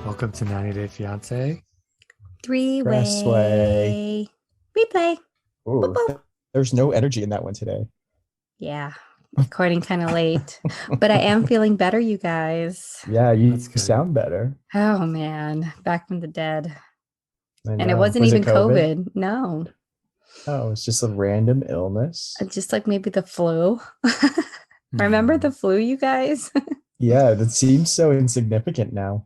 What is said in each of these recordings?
Welcome to 90 Day Fiance. Three-way Expressway. replay. Boop, Ooh, boop. there's no energy in that one today. Yeah, recording kind of late, but I am feeling better, you guys. Yeah, you That's good. sound better. Oh man, back from the dead. I And it know. wasn't Was it even COVID? COVID. No, Oh, it's just a random illness. just like maybe the flu. Remember Hmm. the flu, you guys? Yeah, that seems so insignificant now.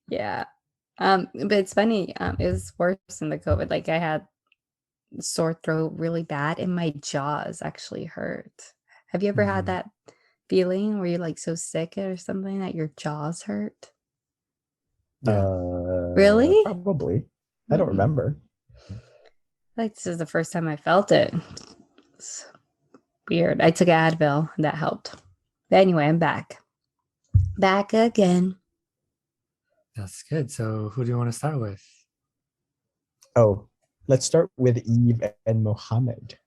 Yeah. But it's funny. It was worse than the COVID. Like I had sore throat really bad and my jaws actually hurt. Have you ever had Hmm. that feeling where you're like so sick or something that your jaws hurt? Yeah. Really? Probably. I don't Mm. remember. Like this is the first time I felt it. It's weird. I took Advil and that helped. But anyway, I'm back. Back again. That's good. So, who do you want to start with? Oh, let's start with Eve and Mohammed.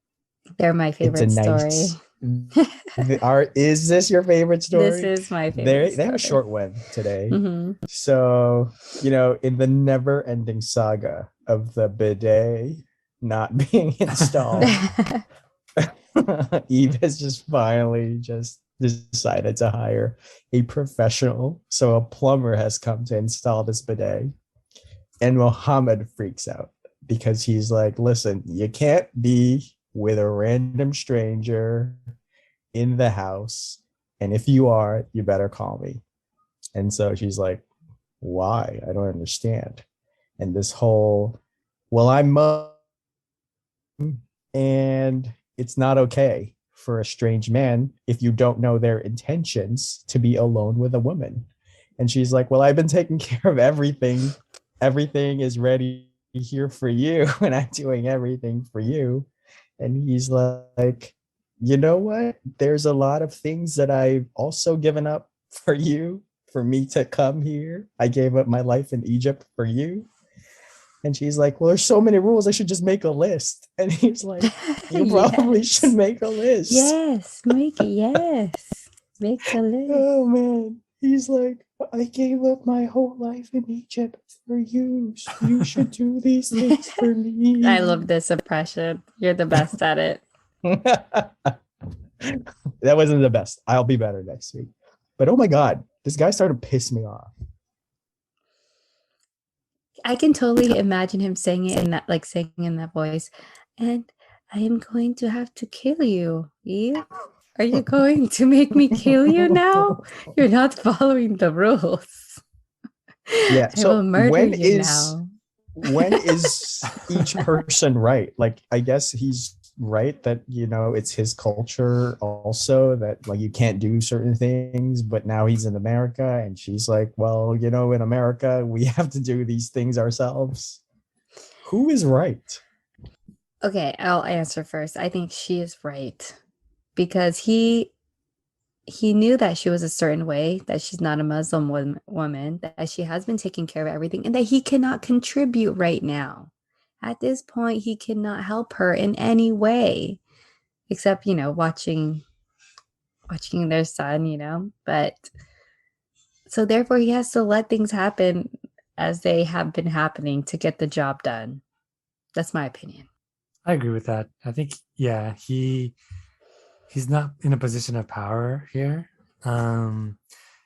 They're my It's a favorite story. nice. Is this your favorite This story? is my favorite They have a story. short one today. Hmm. So, in the never-ending saga of the bidet not being installed, Eve has just finally just decided to hire a professional. So a plumber has come to install this bidet. And Mohammed freaks out because he's like, listen, you can't be with a random stranger in the house. And if you are, you better call me. And so she's like, why? I don't understand. And this whole, well, I'm Muslim and it's not okay for a strange man if you don't know their intentions to be alone with a woman. And she's like, well, I've been taking care of everything. Everything is ready here for you, and I'm doing everything for you. And he's like, you know what? There's a lot of things that I've also given up for you, for me to come here. I gave up my life in Egypt for you. And she's like, well, there's so many rules. I should just make a list. And he's like, you probably should Yes. make a list. Yes. Make it. Yes. Make the list. Oh, man. He's like, I gave up my whole life in Egypt for you. So you should do these things for me. I love this impression. You're the best at it. That wasn't the best. I'll be better next week. But oh my God, this guy started to piss me off. I can totally imagine him saying it in that, like saying in that voice. And I am going to have to kill you, Eve. Are you going to make me kill you now? You're not following the rules. Yeah. I will So murder you now. when is each person right? Like, I guess he's right that it's his culture also that like you can't do certain things, but now he's in America and she's like, well, in America we have to do these things ourselves. Who is right? Okay, I'll answer first. I think she is right because he knew that she was a certain way, that she's not a Muslim woman, that she has been taking care of everything, and that he cannot contribute right now. At this point, he cannot help her in any way, except, watching their son. But so therefore he has to let things happen as they have been happening to get the job done. That's my opinion. I agree with that. I think, yeah, he's not in a position of power here. And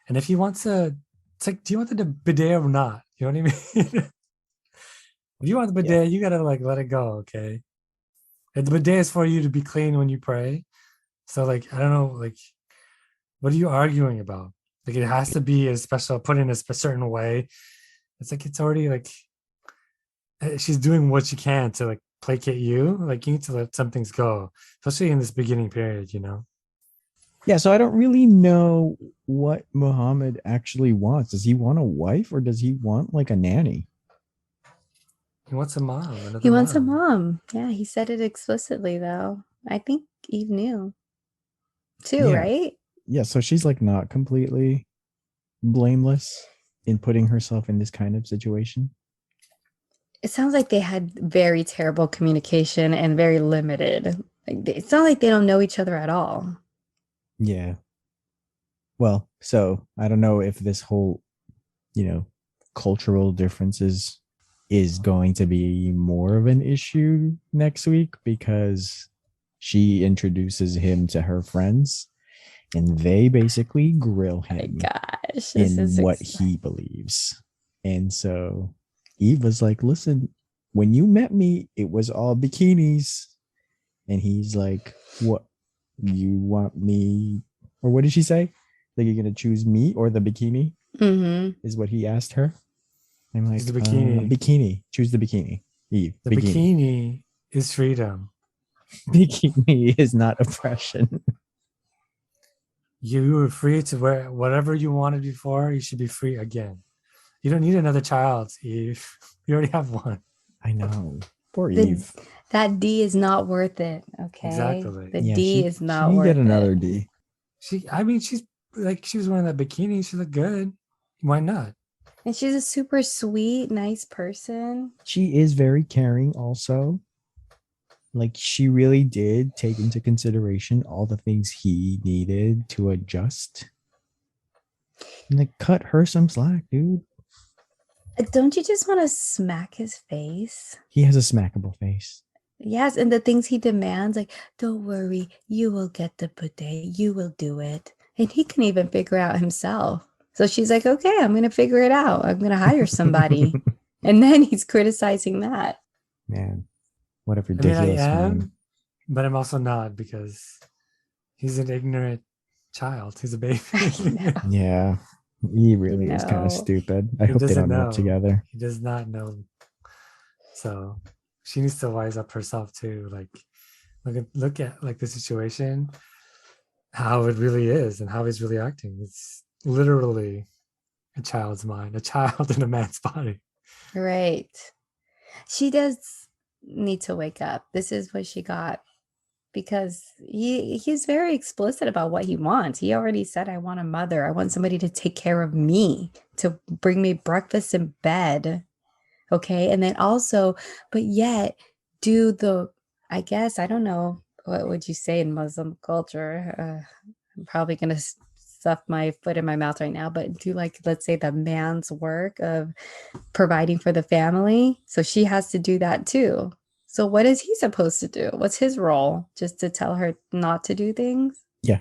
if he wants to, it's like, do you want the bidet or not? You know what I mean? If you want the Yeah. bidet, you gotta like let it go, okay? And the bidet is for you to be clean when you pray. So like, I don't know, like, what are you arguing about? Like, it has to be a special, put in a certain way. It's like it's already like she's doing what she can to like placate you. Like, you need to let some things go, especially in this beginning period. Yeah, so I don't really know what Muhammad actually wants. Does he want a wife or does he want like a nanny? He wants a mom, He another wants a mom. mom. Yeah, he said it explicitly, though. I think Eve knew too, Yeah. right? Yeah, so she's like not completely blameless in putting herself in this kind of situation. It sounds like they had very terrible communication and very limited. Like it's not like they don't know each other at all. Yeah. Well, so I don't know if this whole, cultural differences is going to be more of an issue next week because she introduces him to her friends and they basically grill My him gosh, this in is what he believes. And so Eve was like, listen, when you met me, it was all bikinis. And he's like, what? You want me? Or what did she say? Like, you're going to choose me or the bikini? Mm-hmm. Is what he asked her. I'm like, It's the bikini. bikini. Choose the bikini. Eve, The bikini. bikini is freedom. Bikini is not oppression. You were free to wear whatever you wanted before. You should be free again. You don't need another child, Eve. You already have one. I know. Poor The Eve. that D is not worth it. Okay, Exactly. the Yeah, D she is she not can get worth another it. D. I mean, she's like, she was wearing that bikini. She looked good. Why not? And she's a super sweet, nice person. She is very caring also. Like she really did take into consideration all the things he needed to adjust. And like cut her some slack, dude. Don't you just want to smack his face? He has a smackable face. Yes, and the things he demands, like, don't worry, you will get the bidet, you will do it. And he can even figure out himself. So she's like, okay, I'm going to figure it out. I'm going to hire somebody. And then he's criticizing that. Man, what a I mean, I ridiculous am, man. but I'm also not because he's an ignorant child. He's a baby. know. Yeah, he really is kind know. of stupid. I He hope they doesn't don't end up know. together. He does not know. So she needs to wise up herself too. Like look at like the situation, how it really is, and how he's really acting. It's literally a child's mind, a child in a man's body. Right. She does need to wake up. This is what she got because he's very explicit about what he wants. He already said, I want a mother. I want somebody to take care of me, to bring me breakfast in bed. Okay. And then also, but yet do the, I guess, I don't know, what would you say in Muslim culture? I'm probably going to stuff my foot in my mouth right now, but do like, let's say the man's work of providing for the family. So she has to do that too. So what is he supposed to do? What's his role? Just to tell her not to do things? Yeah,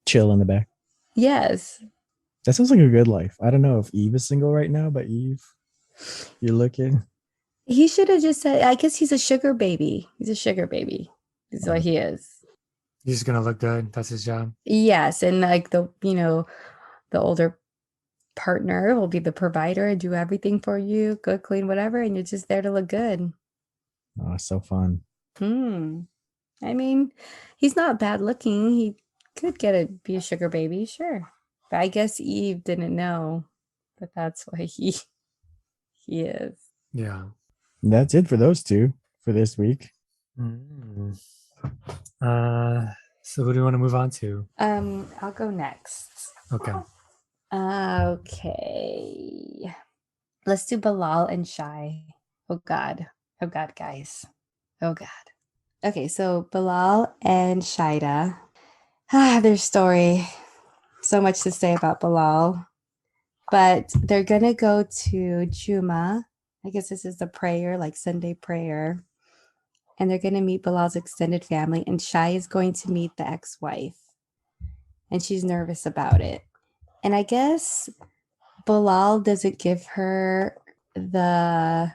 chill in the back. Yes. That sounds like a good life. I don't know if Eve is single right now, but Eve, you're looking. He should have just said, I guess he's a sugar baby. He's a sugar baby. Is what he is. He's just gonna look good. That's his job. Yes. And like the, the older partner will be the provider, do everything for you, cook, clean, whatever, and you're just there to look good. Oh, so fun. I mean, he's not bad looking. He could be a sugar baby, sure. But I guess Eve didn't know that that's why he is. Yeah. And that's it for those two for this week. Mm. So who do you want to move on to? I'll go next. Okay. Okay. Let's do Bilal and Shai. Oh God. Oh God, guys. Oh God. Okay, so Bilal and Shaeeda. Their story. So much to say about Bilal. But they're gonna go to Juma. I guess this is the prayer, like Sunday prayer. And they're gonna meet Bilal's extended family, and Shai is going to meet the ex-wife. And she's nervous about it. And I guess Bilal doesn't give her the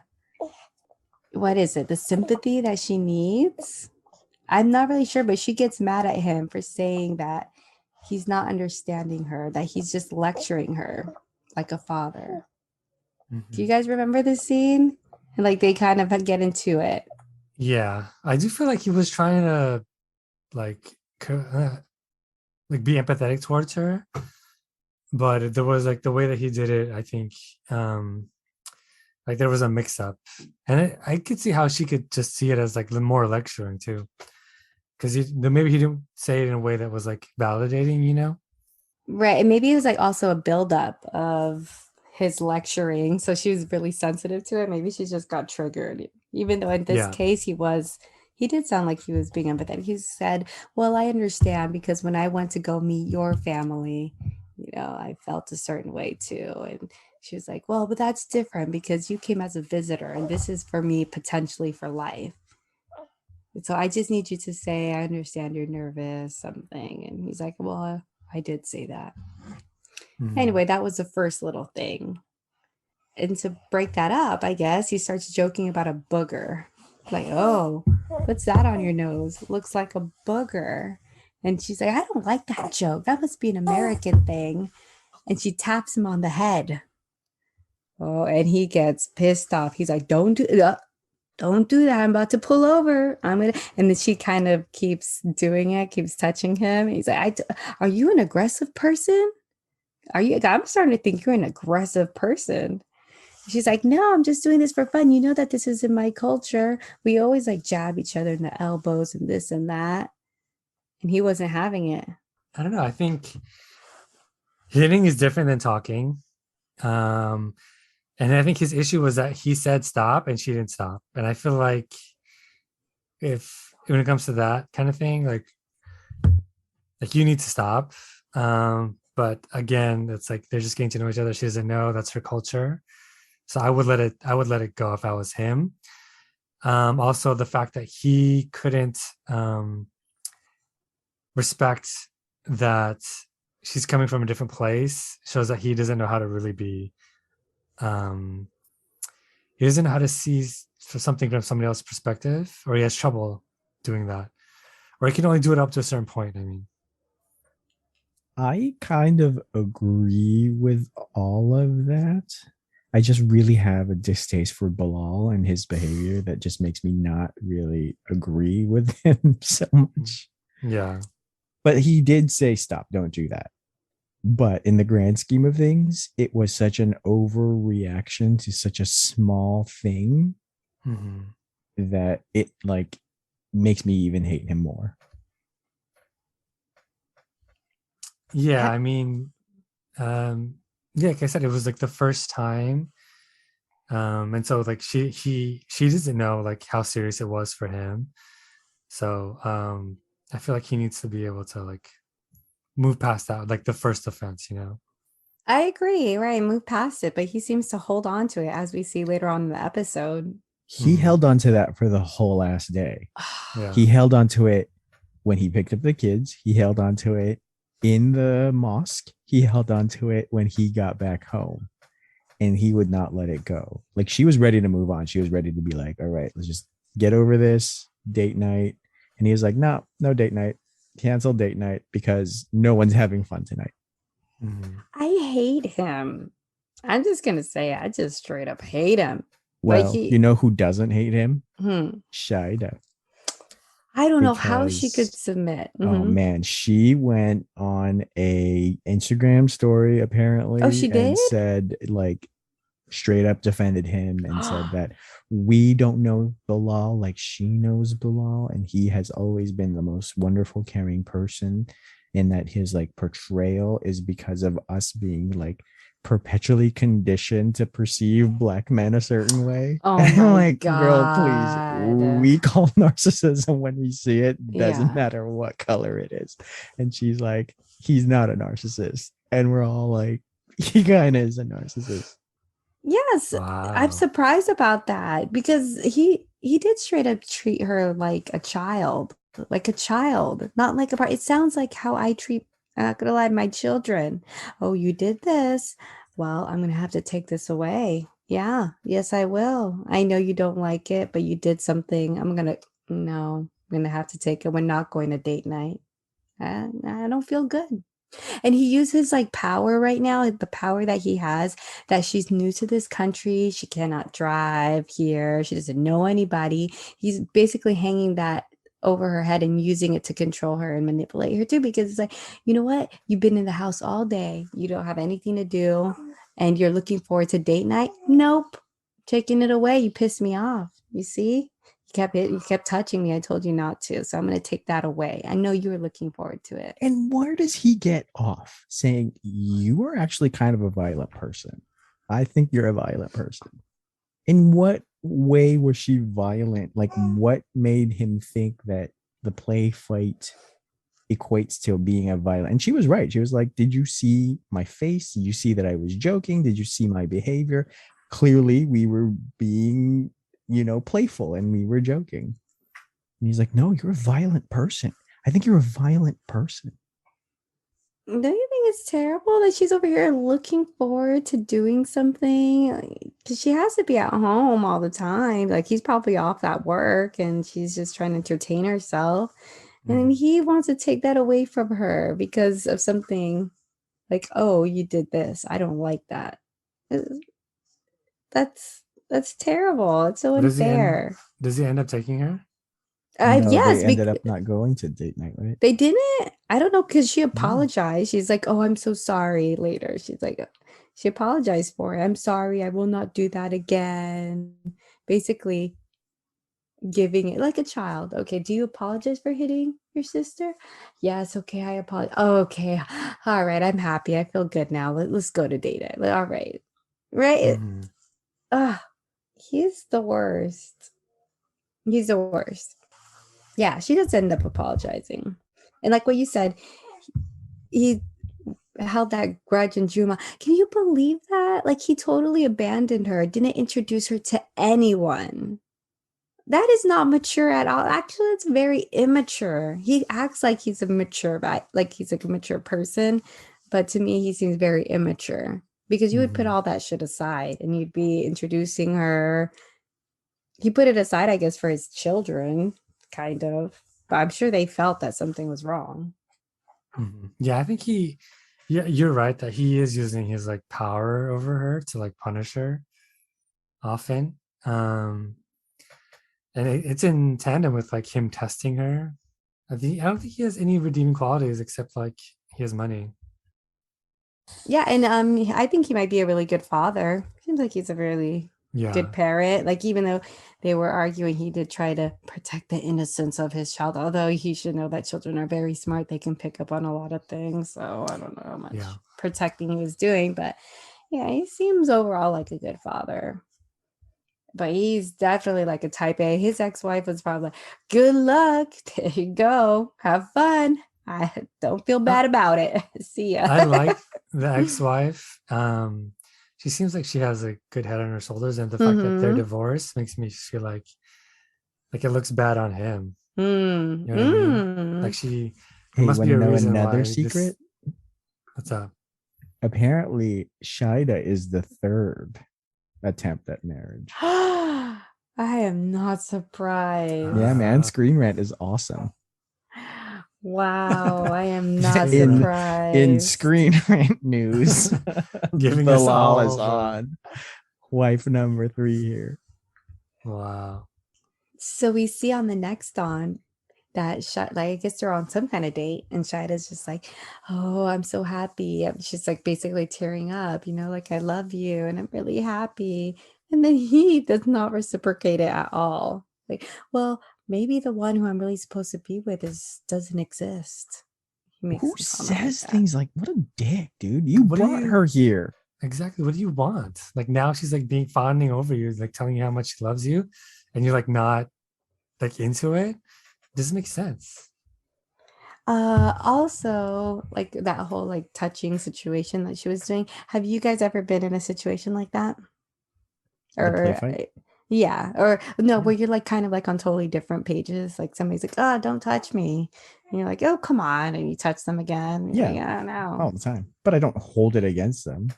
sympathy that she needs. I'm not really sure, but she gets mad at him for saying that he's not understanding her, that he's just lecturing her like a father. Do you guys remember this scene? And like they kind of get into it. Yeah, I do feel like he was trying to like be empathetic towards her, but there was like the way that he did it. I think like there was a mix up, and I could see how she could just see it as like more lecturing too, because maybe he didn't say it in a way that was like validating, Right. And maybe it was like also a buildup of his lecturing, so she was really sensitive to it. Maybe she just got triggered, even though in this Yeah. case he did sound like he was being empathetic. He said, well, I understand because when I went to go meet your family, I felt a certain way too. And she was like, well, but that's different because you came as a visitor and this is for me potentially for life. And so I just need you to say, I understand you're nervous, something. And he's like, well, I did say that. Mhm. Anyway, that was the first little thing. And to break that up, I guess he starts joking about a booger. Like, oh, what's that on your nose? Looks like a booger. And she's like, I don't like that joke. That must be an American thing. And she taps him on the head. Oh, and he gets pissed off. He's like, don't do that. Don't do that. I'm about to pull over. And then she kind of keeps doing it, keeps touching him. He's like, are you an aggressive person? I'm starting to think you're an aggressive person. She's like, no, I'm just doing this for fun. You know that this is in my culture. We always like jab each other in the elbows and this and that. And he wasn't having it. I don't know. I think hitting is different than talking. And I think his issue was that he said stop and she didn't stop. And I feel like when it comes to that kind of thing, like you need to stop. But again, it's like they're just getting to know each other. She doesn't know that's her culture. So I would let it go if I was him. Also the fact that he couldn't respect that she's coming from a different place shows that he doesn't know how to really be he doesn't know how to see for something from somebody else's perspective, or he has trouble doing that, or he can only do it up to a certain point. I mean, I kind of agree with all of that. I just really have a distaste for Bilal and his behavior that just makes me not really agree with him so much. yeah. But he did say, stop, don't do that. But in the grand scheme of things, it was such an overreaction to such a small thing that it like makes me even hate him more. Yeah, I mean, yeah, like I said, it was like the first time. And so like she doesn't know like how serious it was for him. So I feel like he needs to be able to like move past that, like the first offense, I agree, right? Move past it, but he seems to hold on to it as we see later on in the episode. He held on to that for the whole last day. Yeah. He held on to it when he picked up the kids. He held on to it in the mosque. He held on to it when he got back home. And he would not let it go. Like she was ready to move on. She was ready to be like, all right, let's just get over this date night. And he was like, no date night. Cancel date night because no one's having fun tonight. I hate him. I'm just going to say it. I just straight up hate him. Well, you know who doesn't hate him? Shaeeda. I don't know how she could submit. Oh man, she went on a Instagram story apparently. Oh, she did? And said like straight up defended him and said that we don't know Bilal like she knows Bilal, and he has always been the most wonderful, caring person, and that his like portrayal is because of us being like perpetually conditioned to perceive black men a certain way. Oh and I'm my like, God. girl, please, we call narcissism when we see it. Doesn't matter what color it is. And she's like, he's not a narcissist. And we're all like, he kind of is a narcissist. Yes. Wow. I'm surprised about that because he did straight up treat her like a child, not like a part. It sounds like how I treat, I'm not gonna lie, my children. Oh, you did this. Well, I'm gonna have to take this away. Yeah, yes, I will. I know you don't like it, but you did something. I'm gonna have to take it. We're not going to date night. I don't feel good. And he uses like power right now, the power that he has, that she's new to this country. She cannot drive here. She doesn't know anybody. He's basically hanging that over her head and using it to control her and manipulate her too, because it's like, you know what? You've been in the house all day. You don't have anything to do. And you're looking forward to date night? Nope. Taking it away. You pissed me off. You see? You kept touching me. I told you not to. So I'm going to take that away. I know you were looking forward to it. And where does he get off saying you are actually kind of a violent person? I think you're a violent person. In what way was she violent? Like, what made him think that the play fight equates to being a violent? And she was right. She was like, did you see my face? Did you see that I was joking? Did you see my behavior? Clearly, we were being, playful and we were joking. And he's like, no, you're a violent person. I think you're a violent person. Don't you think it's terrible that she's over here looking forward to doing something? Because she has to be at home all the time. Like he's probably off at work and she's just trying to entertain herself. And then he wants to take that away from her because of something like, oh, you did this. I don't like that. That's terrible. It's so unfair. Does he end up taking her? No, Yes, they ended up not going to date night, right? they didn't. I don't know because she apologized. She's like, "Oh, I'm so sorry." Later, she's like, she apologized for it. I'm sorry. I will not do that again. Basically, giving it like a child. Okay, do you apologize for hitting your sister? Yes. Okay, I apologize. Oh, okay. All right. I'm happy. I feel good now. Let's go to date it. All right. Right. He's the worst. He's the worst. Yeah, she does end up apologizing. And like what you said, he held that grudge in Juma. Can you believe that? Like he totally abandoned her, didn't introduce her to anyone. That is not mature at all. Actually, it's very immature. He acts like he's a mature, like he's like a mature person, but to me, he seems very immature because you would put all that shit aside and you'd be introducing her. He put it aside, I guess, for his children, kind of. But I'm sure they felt that something was wrong. Yeah, I think you're right that he is using his like power over her to like punish her often. And it's in tandem with like him testing her. I don't think he has any redeeming qualities except like he has money. Yeah, and I think he might be a really good father. Seems like he's a really good parent. Like even though they were arguing, he did try to protect the innocence of his child. Although he should know that children are very smart, they can pick up on a lot of things. So I don't know how much protecting he was doing, but yeah, he seems overall like a good father. But he's definitely like a type A. His ex-wife was probably like, good luck. There you go. Have fun. I don't feel bad about it. See ya. I like the ex-wife. She seems like she has a good head on her shoulders, and the fact that they're divorced makes me feel like it looks bad on him. You know what I mean? Like Hey, must be a reason another why secret? What's up? Apparently, Shaeeda is the third attempt at marriage. I am not surprised. Yeah, man. Screen Rant is awesome. Wow, I am not surprised. In Screen Rant news, Giving the us lol all is on. Wife number 3 here. Wow. So we see on the next on that I guess they're on some kind of date, and Shaida's just like, "Oh, I'm so happy." She's like basically tearing up, like I love you and I'm really happy. And then he does not reciprocate it at all. Like, well, maybe the one who I'm really supposed to be with doesn't exist. He makes Who some comment says like things like, what a dick, dude? You brought her here. Exactly. What do you want? Like now she's like fawning over you, like telling you how much she loves you, and you're like not like into it. Doesn't make sense. Also, like that whole like touching situation that she was doing. Have you guys ever been in a situation like that? The play Or fight? yeah, or no, where you're like kind of like on totally different pages. Like somebody's like, "Oh, don't touch me," and you're like, "Oh, come on," and you touch them again. You're like, Yeah, "I don't know." all the time. But I don't hold it against them.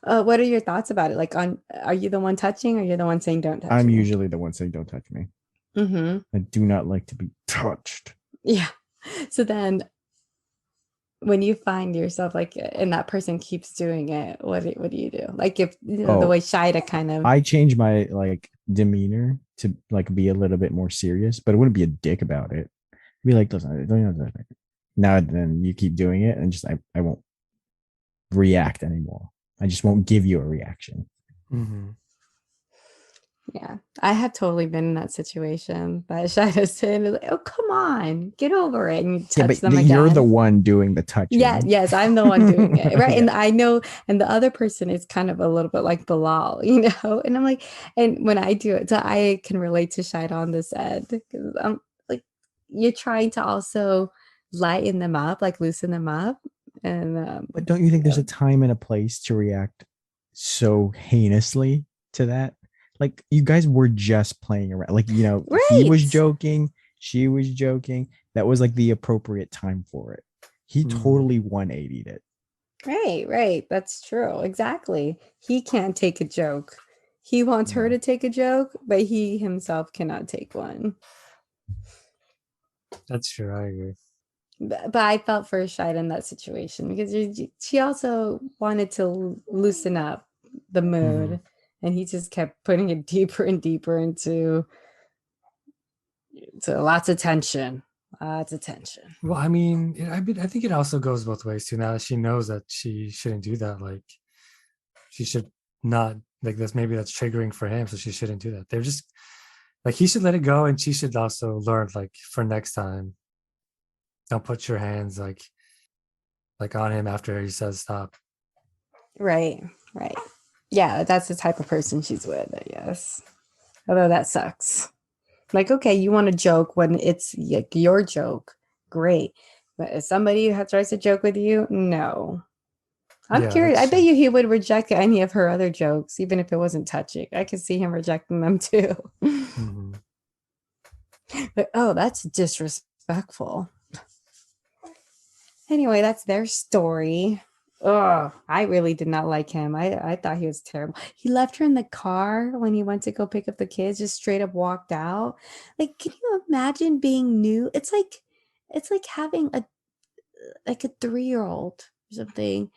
What are your thoughts about it? Like, are you the one touching, or you're the one saying don't touch I'm me? usually the one saying don't touch me. I do not like to be touched. Yeah. So then when you find yourself like and that person keeps doing it, what do you do? Like if the way Shaeeda kind of I change my like demeanor to like be a little bit more serious, but it wouldn't be a dick about it. Be like, listen, don't. Now then you keep doing it and just I won't react anymore. I just won't give you a reaction. Yeah, I have totally been in that situation. That Shida in like, oh, come on, get over it. And you Yeah, touch but them you're the again. one doing the Yeah, touching. yes, I'm the one doing it. Right. Yeah. And I know, and the other person is kind of a little bit like Bilal, you know? And I'm like, and when I do it, so I can relate to Shida on this end because I'm like, you're trying to also lighten them up, like loosen them up. And, But don't you think there's yeah. a time and a place to react so heinously to that? Like you guys were just playing around. Like, he was Right. joking, she was joking. That was like the appropriate time for it. He Mhm. totally 180'd it. Right, right. That's true. Exactly. He can't take a joke. He wants her No. to take a joke, but he himself cannot take one. That's true. I agree. But I felt for Shida in that situation because she also wanted to loosen up the Mhm. mood, and he just kept putting it deeper and deeper into to lots of tension. Lots of tension. Well, I mean, I think it also goes both ways too. Now that she knows that she shouldn't do that, like she should not like this. Maybe that's triggering for him, so she shouldn't do that. They're just like he should let it go, and she should also learn like for next time. Don't put your hands like on him after he says stop. Right, right. Yeah, that's the type of person she's with, I guess. Although that sucks. Like, okay, you want to joke when it's like your joke, great. But if somebody tries to joke with you, no. I'm Yeah, curious. I that's bet true. you he would reject any of her other jokes, even if it wasn't touching. I could see him rejecting them too. Mhm. But, oh, that's disrespectful. Anyway, that's their story. Oh, I really did not like him. I thought he was terrible. He left her in the car when he went to go pick up the kids, just straight up walked out. Like, can you imagine being new? It's like having a 3-year-old or something,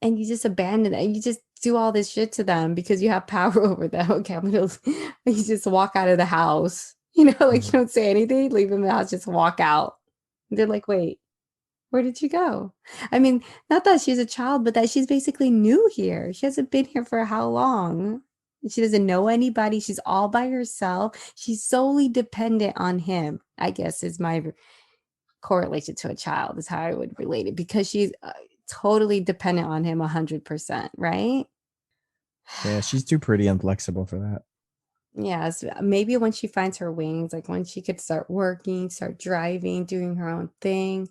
and you just abandon it. You just do all this shit to them because you have power over them. Okay, you just walk out of the house. Like you Mhm. don't say anything, leave them in the house, just walk out. They're like, wait, where did you go? I mean, not that she's a child, but that she's basically new here. She hasn't been here for how long? She doesn't know anybody. She's all by herself. She's solely dependent on him, I guess, is my correlation to a child, is how I would relate it because she's totally dependent on him 100%, right? Yeah, she's too pretty and flexible for that. Yes, maybe when she finds her wings, like when she could start working, start driving, doing her own thing.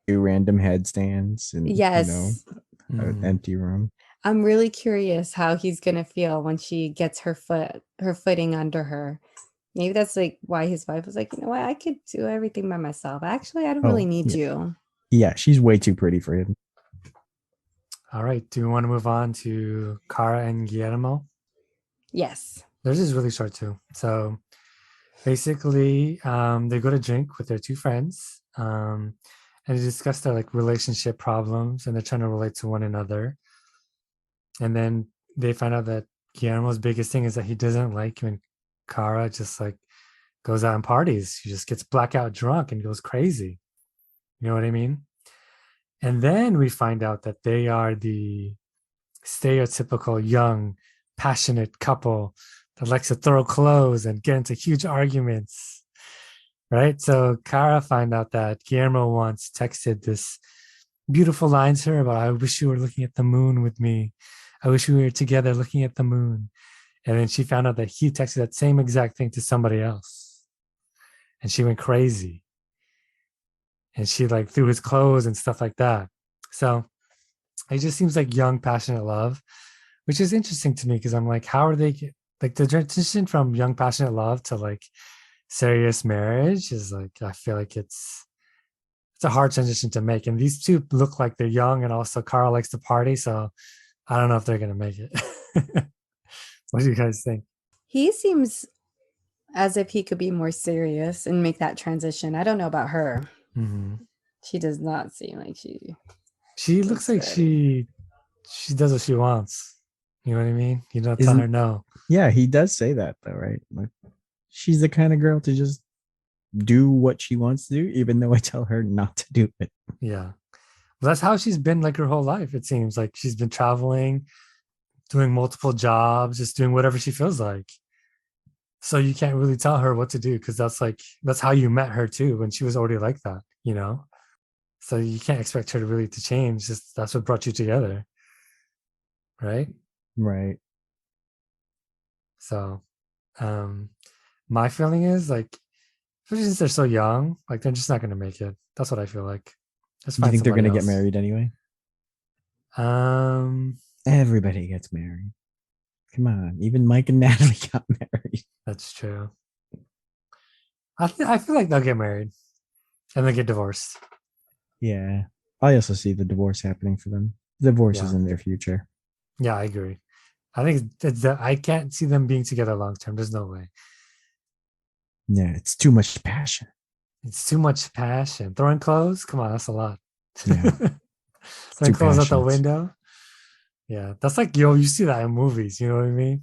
Do random headstands and, Yes, an Mhm. empty room. I'm really curious how he's gonna feel when she gets her footing under her. Maybe that's like why his wife was like, you know what, I could do everything by myself. Actually, I don't really Oh, need yeah. you. Yeah, she's way too pretty for him. All right. Do we want to move on to Cara and Guillermo? Yes. Theirs is really short too. So basically, they go to drink with their two friends, and they discuss their like relationship problems, and they're trying to relate to one another. And then they find out that Guillermo's biggest thing is that he doesn't like when Cara just like goes out and parties. She just gets blackout drunk and goes crazy. You know what I mean? And then we find out that they are the stereotypical young, passionate couple that likes to throw clothes and get into huge arguments. Right. So Cara find out that Guillermo once texted this beautiful line to her about, I wish you were looking at the moon with me. I wish we were together looking at the moon. And then she found out that he texted that same exact thing to somebody else. And she went crazy. And she like threw his clothes and stuff like that. So it just seems like young, passionate love, which is interesting to me because I'm like, how are they like the transition from young, passionate love to like serious marriage is like, I feel like it's a hard transition to make. And these two look like they're young and also Carl likes to party. So I don't know if they're gonna make it. What do you guys think? He seems as if he could be more serious and make that transition. I don't know about her. Mm-hmm. She does not seem like she She looks is like ready. she does what she wants. You know what I mean? You don't tell her Isn't no. Yeah, he does say that though, right? Like she's the kind of girl to just do what she wants to do, even though I tell her not to do it. Yeah. Well, that's how she's been like her whole life. It seems like she's been traveling, doing multiple jobs, just doing whatever she feels like. So you can't really tell her what to do because that's how you met her too when she was already like that, you know? So you can't expect her to really to change. Just that's what brought you together, right? Right. So my feeling is like, especially since they're so young, like they're just not gonna make it. That's what I feel like. Just Do you find think they're somebody gonna get else. married anyway? Um, Everybody gets married. Come on, even Mike and Natalie got married. that's true. I feel like they'll get married and then get divorced. Yeah, I also see the divorce happening for them. Divorce is Yeah, in their future. yeah, I agree. I think I can't see them being together long term. There's no way. Yeah, it's too much passion. It's too much passion. Throwing clothes, come on, that's a lot. Yeah, it's Throwing too clothes out the passionate. window. Yeah, that's like you see that in movies. You know what I mean?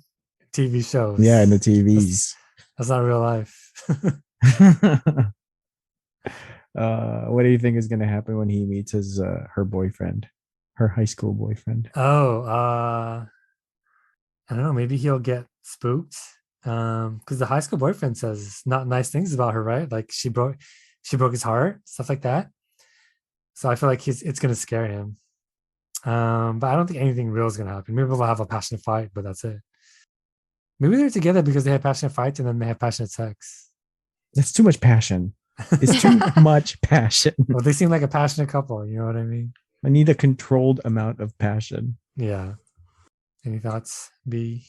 TV Yeah, shows. in the That's TVs. that's not real life. What do you think is going to happen when he meets his her boyfriend, her high school boyfriend? Oh, I don't know. Maybe he'll get spooked. Because the high school boyfriend says not nice things about her, right? Like she broke his heart, stuff like that. So I feel like it's gonna scare him. But I don't think anything real is gonna happen. Maybe they'll have a passionate fight, but that's it. Maybe they're together because they have passionate fights and then they have passionate sex. That's too much passion. It's too much passion. Well, they seem like a passionate couple. You know what I mean? I need a controlled amount of passion. Yeah. Any thoughts, B?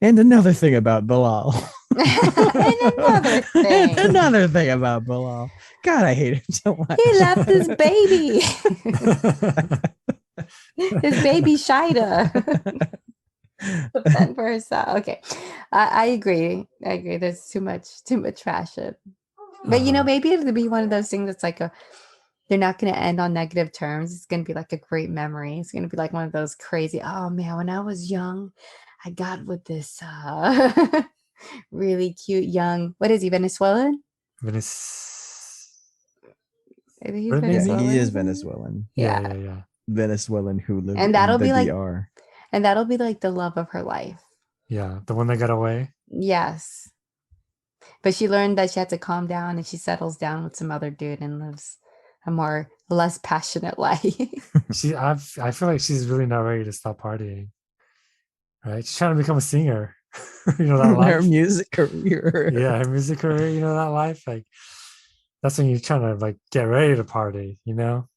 And another thing about Bilal. And another thing. Another thing about Bilal. God, I hate him so much. He left his baby. His baby Shaeeda. To fend for herself. Okay. I agree. I agree. There's too much passion. But maybe it'll be one of those things that's like they're not going to end on negative terms. It's going to be like a great memory. It's going to be like one of those crazy, oh man, when I was young, I got with this really cute young, what is he, Venezuelan? Venice. I think he's What did they Yeah, mean? he is Venezuelan. Venezuelan. Yeah, Yeah. yeah, yeah. Venezuelan who lived And in that'll the be like, DR. and that'll be like the love of her life. Yeah. The one that got away. Yes. But she learned that she had to calm down and she settles down with some other dude and lives a less passionate life. I feel like she's really not ready to stop partying. Right? She's trying to become a singer. You know that Her life? music career. Yeah, her music career, you know that life? Like that's when you're trying to like get ready to party, you know?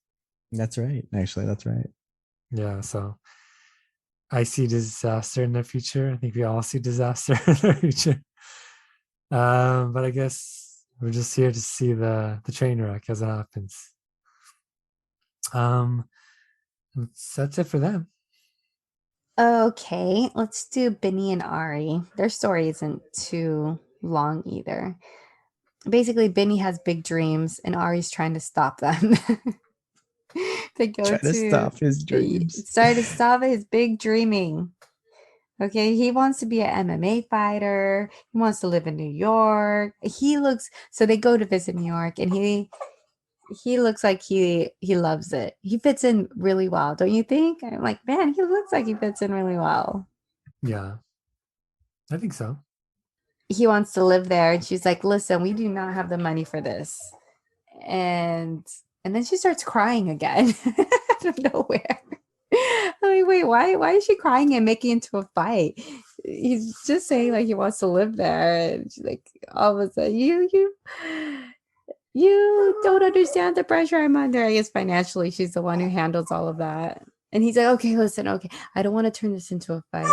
That's right. Actually, that's right. Yeah, so I see disaster in the future. I think we all see disaster in the future. But I guess we're just here to see the train wreck as it happens. Um, that's it for them. Okay, let's do Benny and Ari. Their story isn't too long either. Basically, Benny has big dreams and Ari's trying to stop them. To go Try to stop his dreams. try to stop his big dreaming. Okay, he wants to be an MMA fighter. He wants to live in New York. So they go to visit New York and he looks like he loves it. He fits in really well, don't you think? I'm like, man, he looks like he fits in really well. Yeah, I think so. He wants to live there, and she's like, listen, we do not have the money for this. And then she starts crying again out of nowhere. I'm like, wait, why is she crying and making it into a fight? He's just saying like he wants to live there, and she's like, all of a sudden, you don't understand the pressure I'm under. I guess financially, she's the one who handles all of that. And he's like, okay, listen, okay, I don't want to turn this into a fight.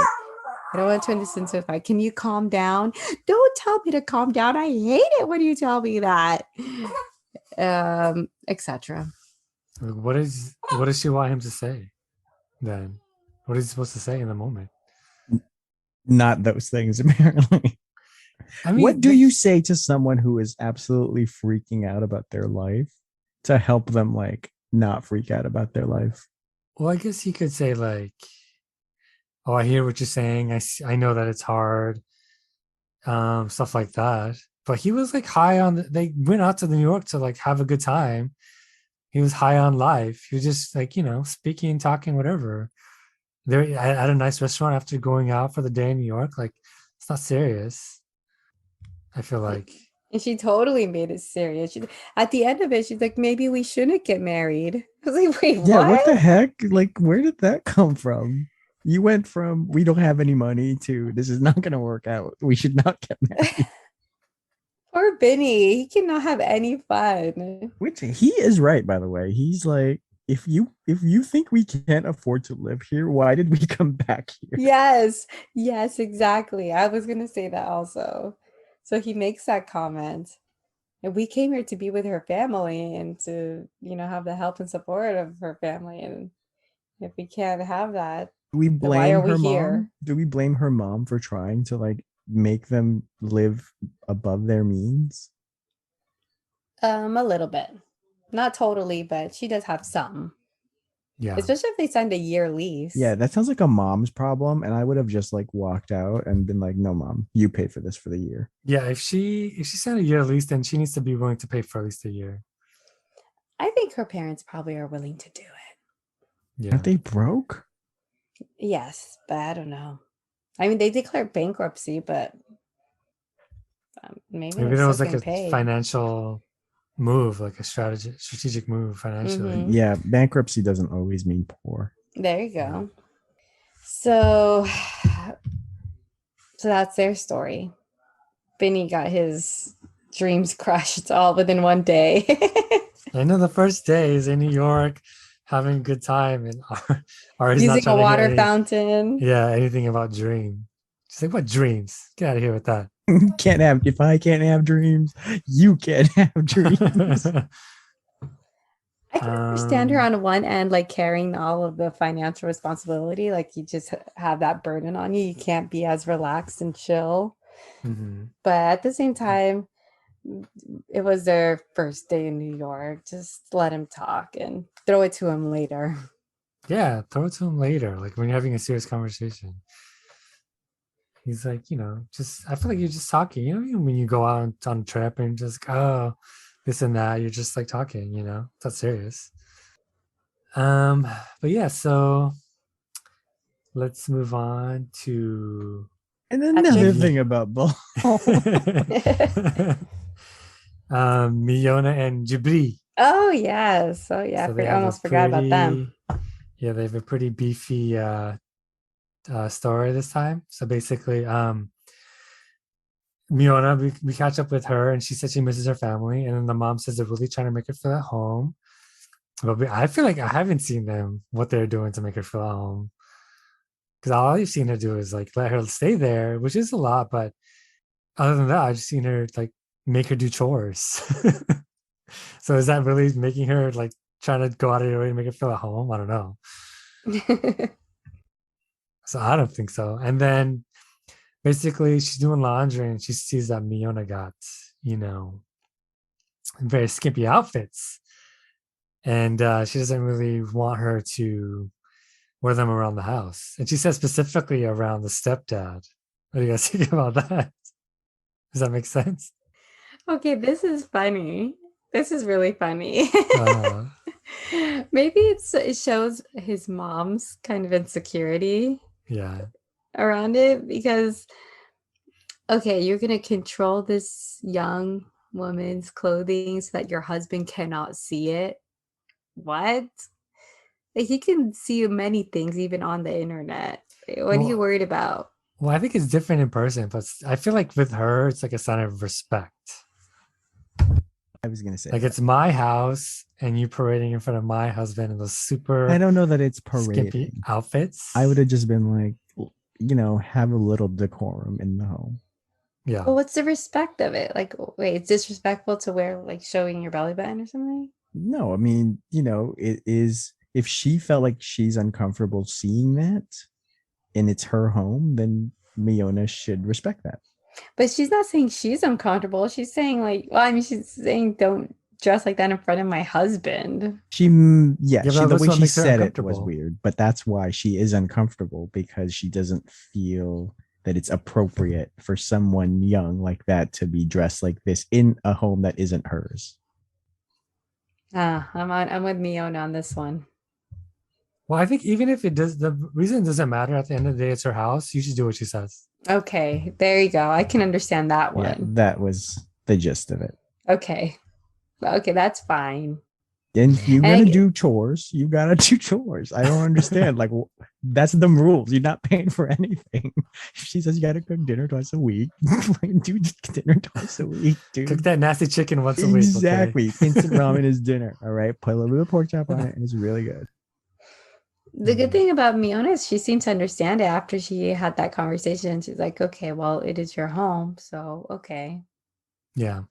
I don't want to turn this into a fight. Can you calm down? Don't tell me to calm down. I hate it when you tell me that. Etc. What does she want him to say then? What is he supposed to say in the moment? Not those things, apparently. I mean, What do you say to someone who is absolutely freaking out about their life to help them like not freak out about their life? Well, I guess he could say like, "Oh, I hear what you're saying. I know that it's hard." Stuff like that. But he was like high on. They went out to New York to like have a good time. He was high on life. He was just like speaking, talking, whatever. They're at a nice restaurant after going out for the day in New York. Like it's not serious. I feel like. And she totally made it serious. At the end of it, she's like, maybe we shouldn't get married. I was like, wait, Yeah, what the what? heck? Like, where did that come from? You went from we don't have any money to this is not going to work out. We should not get married. Poor Benny. He cannot have any fun. Which he is right, by the way. He's like, if you think we can't afford to live here, why did we come back here? Yes, yes, exactly. I was gonna say that also. So he makes that comment. And we came here to be with her family and to, have the help and support of her family. And if we can't have that, Do we then why are blame we her here? mom? Do we blame her mom for trying to like make them live above their means? A little bit. Not totally, but she does have some. Yeah. Especially if they signed a year lease. Yeah, that sounds like a mom's problem, and I would have just like walked out and been like, "No, mom, you pay for this for the year." Yeah, if she signed a year lease, then she needs to be willing to pay for at least a year. I think her parents probably are willing to do it. Yeah. Aren't they broke? Yes, but I don't know. I mean, they declared bankruptcy, but maybe Maybe they're there was still like a getting paid. financial move, like a strategic move financially. Mhm. Yeah, bankruptcy doesn't always mean poor. There you go. So that's their story. Benny got his dreams crushed all within one day. I know the first day is in New York, having a good time, and Ari's not Using a trying to hear water fountain. anything about dream. She's like, "What dreams? Get out of here with that." Can't have if I can't have dreams, you can't have dreams. I can understand her on one end, like carrying all of the financial responsibility. Like you just have that burden on you. You can't be as relaxed and chill. Mhm. But at the same time, it was their first day in New York. Just let him talk and throw it to him later. Yeah, throw it to him later, like when you're having a serious conversation. He's like, just I feel like you're just talking. When you go out on a trip and just this and that, you're just like talking. It's not serious. But yeah, so let's move on to And another thing about Bull. Miona and Jibri. Oh yes. Oh yeah. So they I have almost forgot about them. Yeah, they have a pretty beefy story this time. So basically, Miona, we catch up with her and she said she misses her family. And then the mom says they're really trying to make her feel at home. But I feel like I haven't seen them, what they're doing to make her feel at home. Because all I've seen her do is like let her stay there, which is a lot. But other than that, I've just seen her like make her do chores. So is that really making her like trying to go out of your way to make her feel at home? I don't know. So I don't think so. And then basically she's doing laundry and she sees that Miona got, very skimpy outfits. And she doesn't really want her to wear them around the house. And she says specifically around the stepdad. What do you guys think about that? Does that make sense? Okay, this is funny. This is really funny. Maybe it shows his mom's kind of insecurity. Yeah. Around it because okay, you're gonna control this young woman's clothing so that your husband cannot see it. What? Like he can see many things even on the internet. What are you worried about? Well, I think it's different in person, but I feel like with her, it's like a sign of respect. I was gonna say like it's my house and you parading in front of my husband in those super I don't know that it's skimpy parading. outfits. I would have just been like, have a little decorum in the home. Yeah. Well, what's the respect of it? Like, wait, it's disrespectful to wear like showing your belly button or something? No, I mean, it is if she felt like she's uncomfortable seeing that and it's her home, then Miona should respect that. But she's not saying she's uncomfortable. She's saying like, well, I mean, she's saying don't dress like that in front of my husband. The that's way what she makes her said it was uncomfortable. weird, but that's why she is uncomfortable because she doesn't feel that it's appropriate for someone young like that to be dressed like this in a home that isn't hers. I'm with Miona on this one. Well, I think even if it does, the reason it doesn't matter at the end of the day, it's her house. You should do what she says. Okay, there you go. I can understand that Yeah, one. that was the gist of it. Okay. Okay, that's fine. And if you're And gonna I, do chores, you gotta do chores. I don't understand. Like that's the rules. You're not paying for anything. She says you gotta cook dinner twice a week. Like, do dinner twice a week, Cook dude. that nasty chicken once a week, okay? Exactly. Instant ramen is dinner. All right. Put a little bit of pork chop on it, and it's really good. the good thing about Miona is she seemed to understand it after she had that conversation. She's like, okay, well, it is your home. So, okay. Yeah.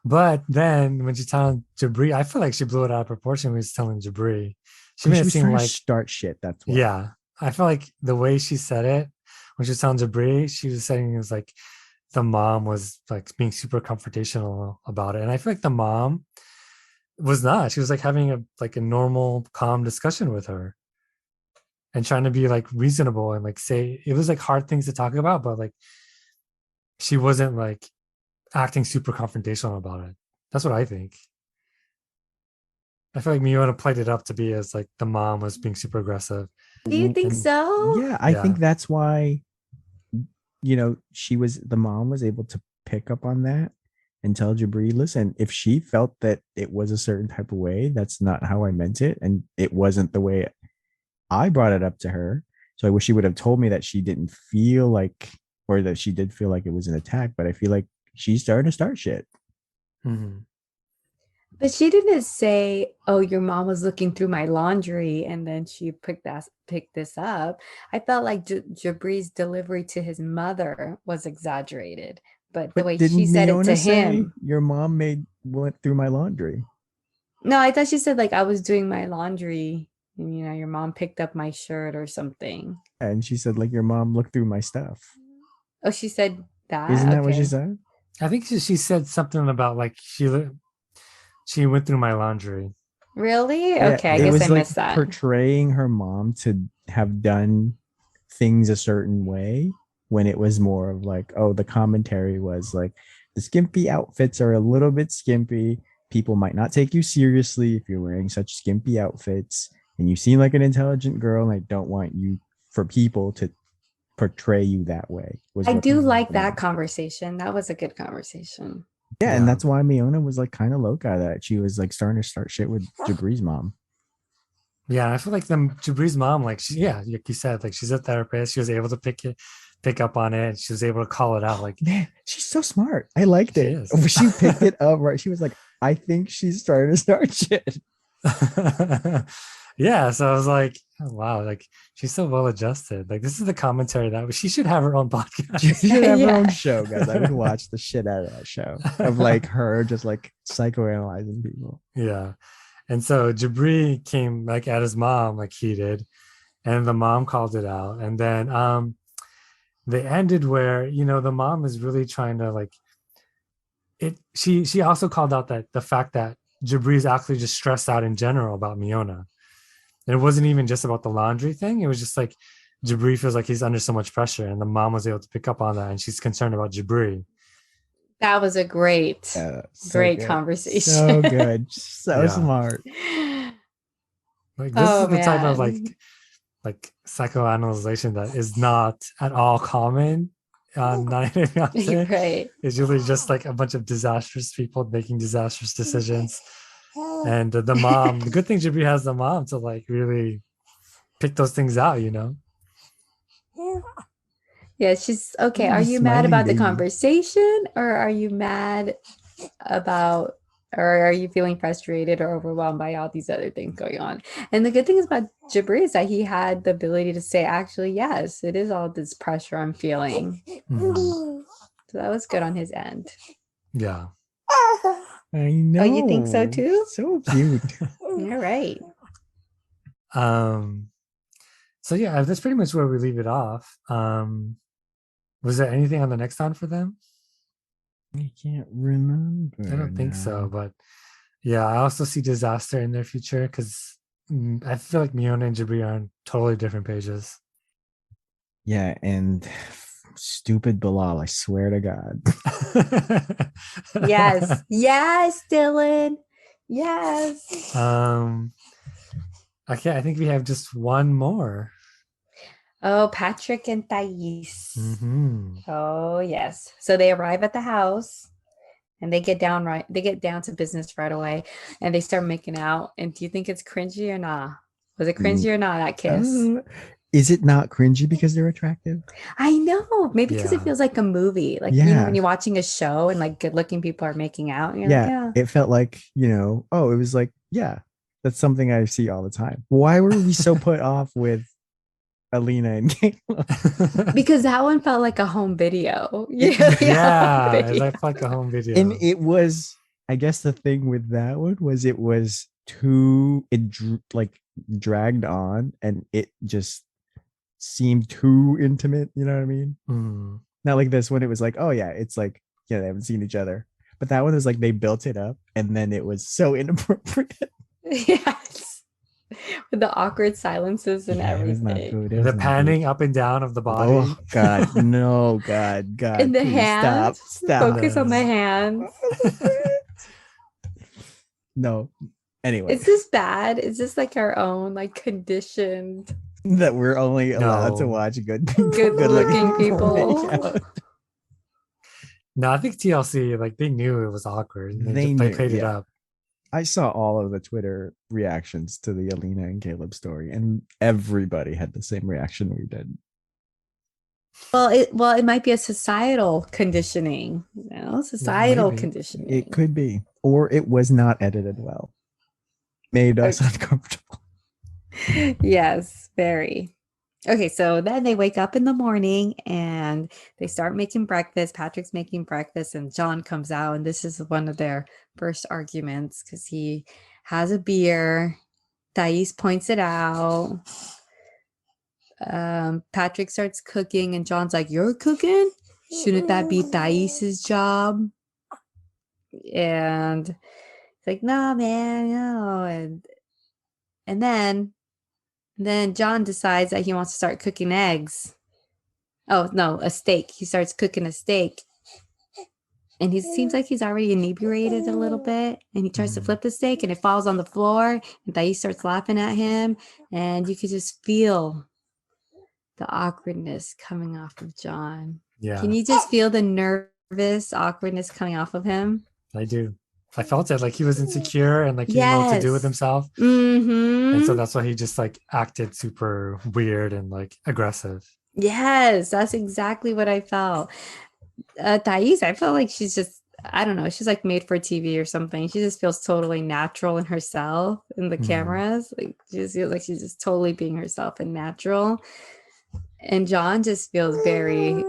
But then when she's telling Jibri, I feel like she blew it out of proportion when she's telling Jibri. She Because made she it was seem trying to like, start shit. That's why. yeah. I feel like the way she said it, when she was telling Jibri, she was saying it was like the mom was like being super confrontational about it. And I feel like the mom was not. She was like having a normal, calm discussion with her and trying to be like reasonable and like say it was like hard things to talk about, but like she wasn't like acting super confrontational about it. That's what I think. I feel like Miona played it up to be as like the mom was being super aggressive. Do you think And so? Yeah, I yeah. think that's why, the mom was able to pick up on that and tell Jabri, listen, if she felt that it was a certain type of way, that's not how I meant it. And it wasn't the way I brought it up to her. So I wish she would have told me that she didn't feel like, or that she did feel like it was an attack, but I feel like she's starting to start shit. Mhm. But she didn't say, "Oh, your mom was looking through my laundry and then she picked this up." I felt like Jabri's delivery to his mother was exaggerated, but the But way she didn't said it Miona to say him, your mom went through my laundry? no, I thought she said like I was doing my laundry and your mom picked up my shirt or something. And she said, like, your mom looked through my stuff. Oh, she said Isn't that? that what she Okay. said? I think she said something about like she went through my laundry. Really? Yeah, Okay, I it Yeah. guess I was like missed that. portraying her mom to have done things a certain way when it was more of like, oh, the commentary was like the skimpy outfits are a little bit skimpy. People might not take you seriously if you're wearing such skimpy outfits, and you seem like an intelligent girl, and I don't want you for people to portray you that way. Was I what do Mhm. like the that mom. conversation. That was a good conversation. Yeah, and Yeah. that's why Miona was like kind of loca that she was like starting to start shit with Jabri's mom. Yeah. I feel like the Jabri's mom, like like you said, like she's a therapist. She was able to pick up on it. She was able to call it out. Like Man, she's so smart. I liked she it. is. She picked it up right. She was like, I think she's starting to start shit. Yeah. So I was like, oh, wow, like she's so well adjusted. Like this is the commentary that she should have her own She podcast. should have her own Yeah. show, guys. I would watch the shit out of that show of like her just like psychoanalyzing people. Yeah. And so Jabri came like at his mom, like he did, and the mom called it out. And then they ended where, the mom is really trying to like she also called out that the fact that Jabri is actually just stressed out in general about Miona. And it wasn't even just about the laundry thing. It was just like Jabri feels like he's under so much pressure. And the mom was able to pick up on that and she's concerned about Jabri. That was a great, Yeah, so great good. conversation. So good. So Yeah. smart. Like this Oh is the type of man. like psychoanalyzation that is not at all common on 90 Day You're Fiance. right. It's usually just like a bunch of disastrous people making disastrous decisions. And the mom, the good thing Jibri has the mom to like really pick those things out. Yeah, she's okay. Oh, Are the you mad smiling about the baby. conversation or are you mad about or are you feeling frustrated or overwhelmed by all these other things going on? And the good thing is about Jabri is that he had the ability to say, actually, yes, it is all this pressure I'm feeling. Mhm. So that was good on his end. Yeah. I Oh, you think so know. too? So cute. All right. um so yeah, that's pretty much where we leave it off. Was there anything on the next on for them? I can't remember I don't think so, now. but yeah, I also see disaster in their future because I feel like Miona and Jibri are on totally different pages. Yeah, and stupid Bilal, I swear to God. Yes. Yes, Dylan. Yes. Okay, I think we have just one more. Oh, Patrick and Thais. Hmm. Oh, yes. So they arrive at the house and they get down to business right away and they start making out. And do you think it's cringy or not? Was it Mm, cringy or not, that kiss? is it not cringy because they're attractive? I know. Maybe because it Yeah. feels like a movie. Like, when Yeah. you're watching a show and like good looking people are making out, and you're like, Yeah. yeah. It felt like, oh, it was like, yeah, that's something I see all the time. Why were we so put off with Alina and Caleb? Because that one felt like a home video. Yeah, yeah, home Yeah, it's video. like a home And video. it was, I guess the thing with that one was it was too, like dragged on and it just seemed too intimate. You know what I mean? Mm. Not like this one. It was like, oh yeah, it's like, yeah, they haven't seen each other. But that one was like they built it up and then it was so inappropriate. Yes. With the awkward silences and Yeah, it was not everything. good. It The was not good. panning up and down of the body. Oh God, no, God, And the please hands. stop. Focus on the No. hands. No. Anyway, Is this bad? Is this like our own like conditioned that we're only allowed to No. watch good people, good looking people? make out. No, I think TLC, like they knew it was awkward. And They they knew, played it yeah. up. I saw all of the Twitter reactions to the Alina and Caleb story, and everybody had the same reaction we did. Well, it might be a societal conditioning, societal maybe. conditioning. It could be, or it was not edited well, made us Okay. uncomfortable. Yes, very. Okay, so then they wake up in the morning and they start making breakfast. Patrick's making breakfast, and John comes out, and this is one of their first arguments because he has a beer. Thais points it out. Patrick starts cooking, and John's like, "You're cooking? Shouldn't that be Thais's job?" And he's like, "No, man, no." And then John decides that he wants to start cooking eggs. Oh no, a steak. He starts cooking a steak. And he seems like he's already inebriated a little bit. And he tries to flip the steak and it falls on the floor. And Thais starts laughing at him. And you could just feel the awkwardness coming off of John. Yeah, Can you just feel the nervous awkwardness coming off of him? I do. I felt it like he was insecure and like he didn't know what to do with Yes. himself. Mm-hmm. And so that's why he just like acted super weird and like aggressive. Yes, that's exactly what I felt. Thais, I felt like she's just, I don't know, she's like made for TV or something. She just feels totally natural in herself in the Mhm. cameras. Like she just feels like she's just totally being herself and natural. And John just feels very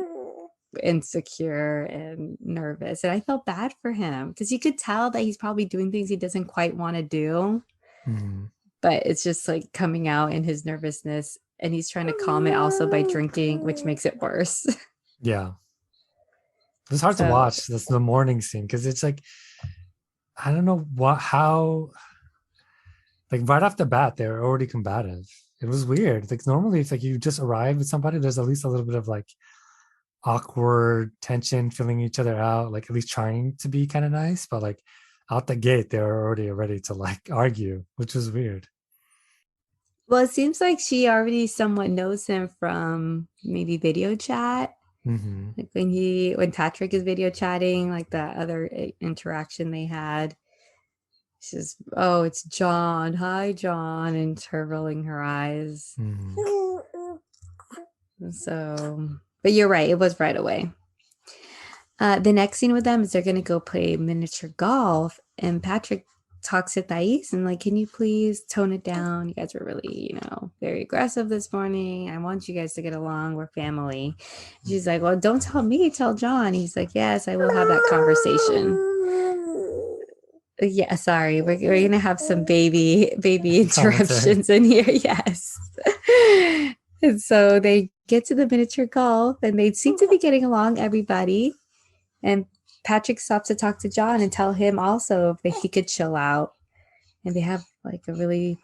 insecure and nervous. And I felt bad for him because you could tell that he's probably doing things he doesn't quite want to do, Mhm. but it's just like coming out in his nervousness. And he's trying to calm it also by drinking, which makes it worse. Yeah. It was hard to So- watch. That's the morning scene because it's like, I don't know how, like right off the bat, they're already combative. It was weird. Like normally, it's like you just arrive with somebody, there's at least a little bit of like awkward tension, filling each other out, like at least trying to be kind of nice. But like out the gate, they were already ready to like argue, which was weird. Well, it seems like she already somewhat knows him from maybe video chat. Mm-hmm. Like when Patrick is video chatting, like the other interaction they had. She's, oh, it's John. Hi, John. And her rolling her eyes. Mm-hmm. So, but you're right. It was right away. The next scene with them is they're going to go play miniature golf. And Patrick talks to Thais and like, can you please tone it down? You guys were really, very aggressive this morning. I want you guys to get along. We're family. She's like, well, don't tell me, tell John. He's like, yes, I will have that conversation. Yeah, sorry. We're gonna have some baby interruptions in here. Yes. And so they get to the miniature golf and they seem to be getting along, everybody. And Patrick stops to talk to John and tell him also if he could chill out. And they have like a really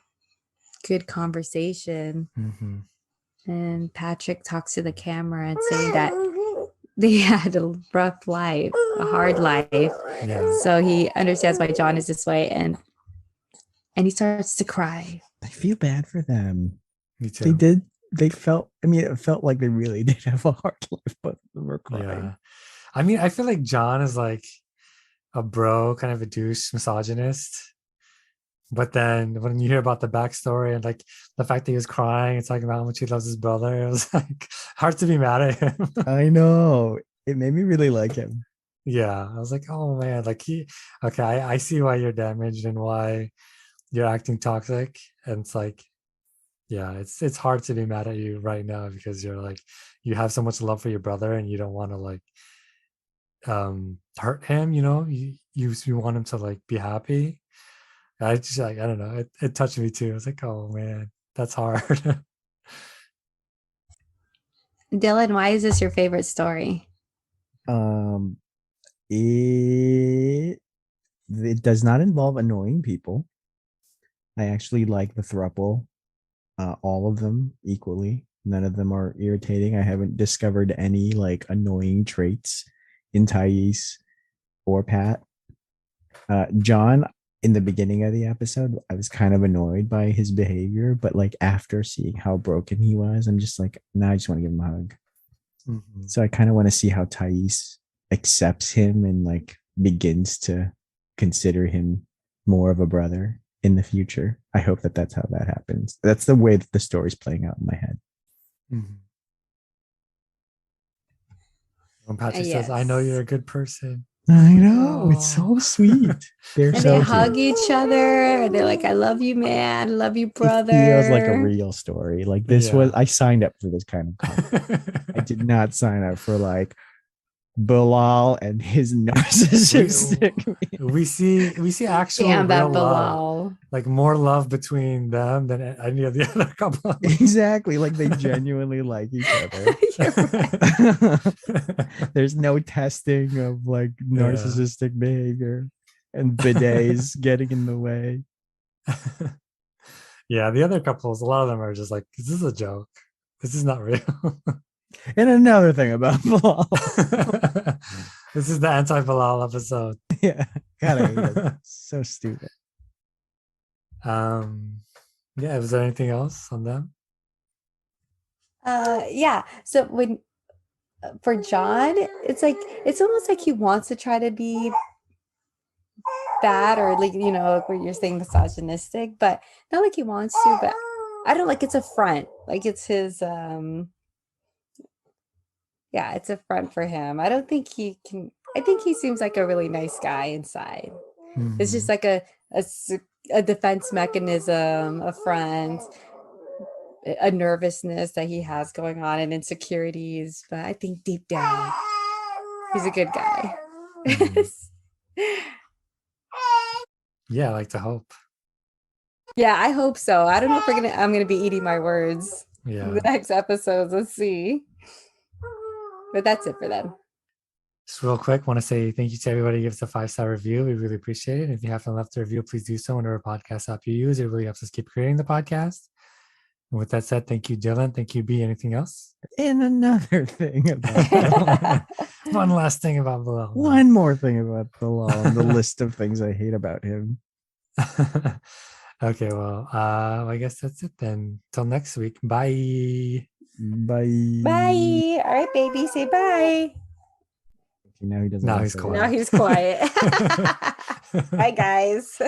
good conversation. Mm-hmm. And Patrick talks to the camera and saying that they had a rough life, a hard life. Yeah. So he understands why John is this way and he starts to cry. I feel bad for them. Me too. They did they felt. I mean, it felt like they really did have a hard life, but they were crying. Yeah. I mean, I feel like John is like a bro, kind of a douche misogynist. But then when you hear about the backstory and like the fact that he was crying and talking about how much he loves his brother, it was like hard to be mad at him. I know. It made me really like him. Yeah. I was like, oh man, like okay, I see why you're damaged and why you're acting toxic. And it's like, yeah, it's hard to be mad at you right now because you're like you have so much love for your brother and you don't want to like hurt him, you want him to like be happy. I just like I don't know, it touched me too. I was like, oh man, that's hard. Dylan, why is this your favorite story? Um, it it does not involve annoying people. I actually like the throuple, all of them equally. None of them are irritating. I haven't discovered any like annoying traits in Thais or Pat. John, in the beginning of the episode, I was kind of annoyed by his behavior, but like after seeing how broken he was, I'm just like, now I just want to give him a hug. Mhm. So I kind of want to see how Thais accepts him and like begins to consider him more of a brother in the future. I hope that that's how that happens. That's the way that the story's playing out in my head. Mhm. When Patrick says, I know Yes. you're a good person. I know. It's Oh. so sweet. They're And so they cute. hug each other. They're like, I love you, man. I love you, It feels like a brother. real story. Like this was, I signed up for this kind of content. I did not sign up for like Bilal and his narcissistic. we see actual Damn real that love, Bilal. like more love between them than any of the other couple. Exactly. Like they genuinely like each other. You're right. There's no testing of like Yeah. narcissistic behavior and bidets getting in the way. Yeah, the other couples, a lot of them are just like, this is a joke. This is not real. And another thing about Bilal. This is the anti-Bilal episode. Yeah. God, I hate it. So stupid. Yeah, was there anything else on them? Yeah. So when for John, it's almost like he wants to try to be bad or like like what you're saying misogynistic, but not like he wants to, but I don't like it's a front. Like it's his yeah, it's a front for him. I don't think he can I think he seems like a really nice guy inside. It's just Mhm. like a defense mechanism, a front, a nervousness that he has going on and insecurities, but I think deep down he's a good guy. Mhm. Yeah, I like to hope. Yeah, I hope so. I don't know if I'm gonna be eating my words in Yeah. the next episodes. Let's see. But that's it for them. Just real quick, want to say thank you to everybody who gives a 5-star review. We really appreciate it. If you haven't left a review, please do so on whatever podcast app you use. It really helps us keep creating the podcast. And with that said, thank you, Dylan. Thank you, B. Anything else? And another thing about Bilal. One last thing about Bilal. One more thing about Bilal on the list of things I hate about him. Okay, well, I guess that's it then. Till next week. Bye. Bye. Bye. All right, baby. Say bye. Now he doesn't. Now wanna he's say quiet. Now he's quiet. Bye, guys.